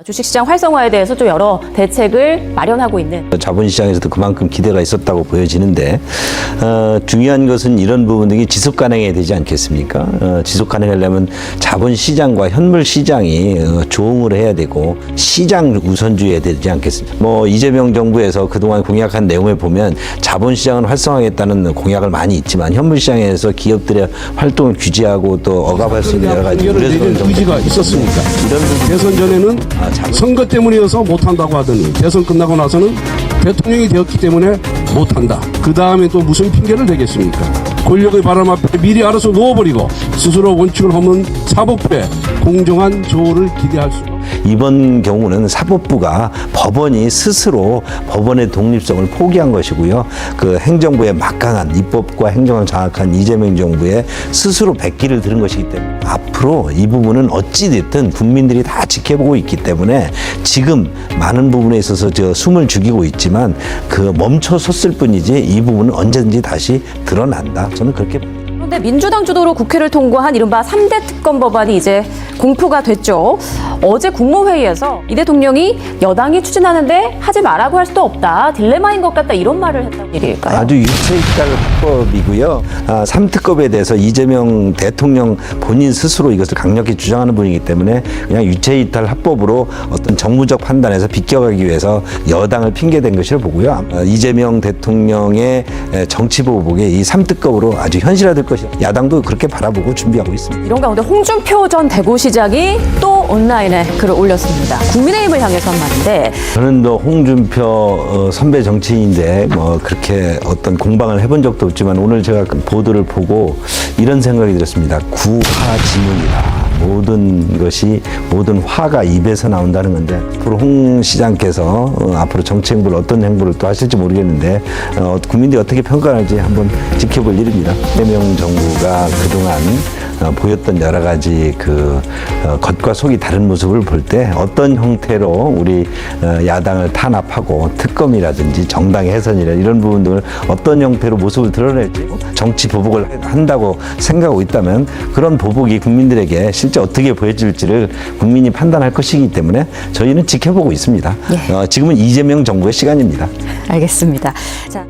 주식시장 활성화에 대해서 좀 여러 대책을 마련하고 있는. 자본시장에서도 그만큼 기대가 있었다고 보여지는데 중요한 것은 이런 부분들이 지속 가능해야 되지 않겠습니까? 지속 가능하려면 자본시장과 현물시장이 조응을 해야 되고 시장 우선주의해야 되지 않겠습니까? 뭐 이재명 정부에서 그동안 공약한 내용을 보면 자본시장은 활성화하겠다는 공약을 많이 있지만 현물시장에서 기업들의 활동을 규제하고 또 억압할 수 있는 여러 가지 의지가 있었습니까? 이런 부분 대선 전에는 선거 때문이어서 못한다고 하더니 대선 끝나고 나서는 대통령이 되었기 때문에 못한다. 그 다음에 또 무슨 핑계를 대겠습니까? 권력의 바람 앞에 미리 알아서 누워버리고 스스로 원칙을 허문 사법부에 공정한 조언을 기대할 수. 이번 경우는 사법부가 법원이 스스로 법원의 독립성을 포기한 것이고요. 그 행정부의 막강한 입법과 행정을 장악한 이재명 정부에 스스로 백기를 들은 것이기 때문에 앞으로 이 부분은 어찌됐든 국민들이 다 지켜보고 있기 때문에 지금 많은 부분에 있어서 숨을 죽이고 있지만 그 멈춰섰을 뿐이지 이 부분은 언제든지 다시 드러난다. 저는 그렇게 봅니다. 그런데 민주당 주도로 국회를 통과한 이른바 3대 특검 법안이 이제 공포가 됐죠. 어제 국무회의에서 이 대통령이 여당이 추진하는데 하지 말라고 할 수도 없다. 딜레마인 것 같다. 이런 말을 했다는 얘기일까요? 아주 유체이탈 합법이고요. 3특검에 대해서 이재명 대통령 본인 스스로 이것을 강력히 주장하는 분이기 때문에 그냥 유체이탈 합법으로 어떤 정무적 판단에서 비껴가기 위해서 여당을 핑계댄 것이라 보고요. 이재명 대통령의 정치보복에 이 3특검으로 아주 현실화될 것이다. 야당도 그렇게 바라보고 준비하고 있습니다. 이런 가운데 홍준표 전 대구시장이 또 온라인에 글을 올렸습니다. 국민의힘을 향해서 한 말인데, 저는 또 홍준표 선배 정치인인데 뭐 그렇게 어떤 공방을 해본 적도 없지만 오늘 제가 그 보도를 보고 이런 생각이 들었습니다. 구화지문이다. 모든 화가 입에서 나온다는 건데 앞으로 홍 시장께서 앞으로 정치 행보를 어떤 행보를 또 하실지 모르겠는데 국민들이 어떻게 평가할지 한번 지켜볼 일입니다. 이재명 정부가 그동안 보였던 여러 가지 그 겉과 속이 다른 모습을 볼 때 어떤 형태로 우리 야당을 탄압하고 특검이라든지 정당의 해산이라 이런 부분들을 어떤 형태로 모습을 드러낼지 정치 보복을 한다고 생각하고 있다면 그런 보복이 국민들에게 실제 어떻게 보여질지를 국민이 판단할 것이기 때문에 저희는 지켜보고 있습니다. 예. 지금은 이재명 정부의 시간입니다. 알겠습니다. 자.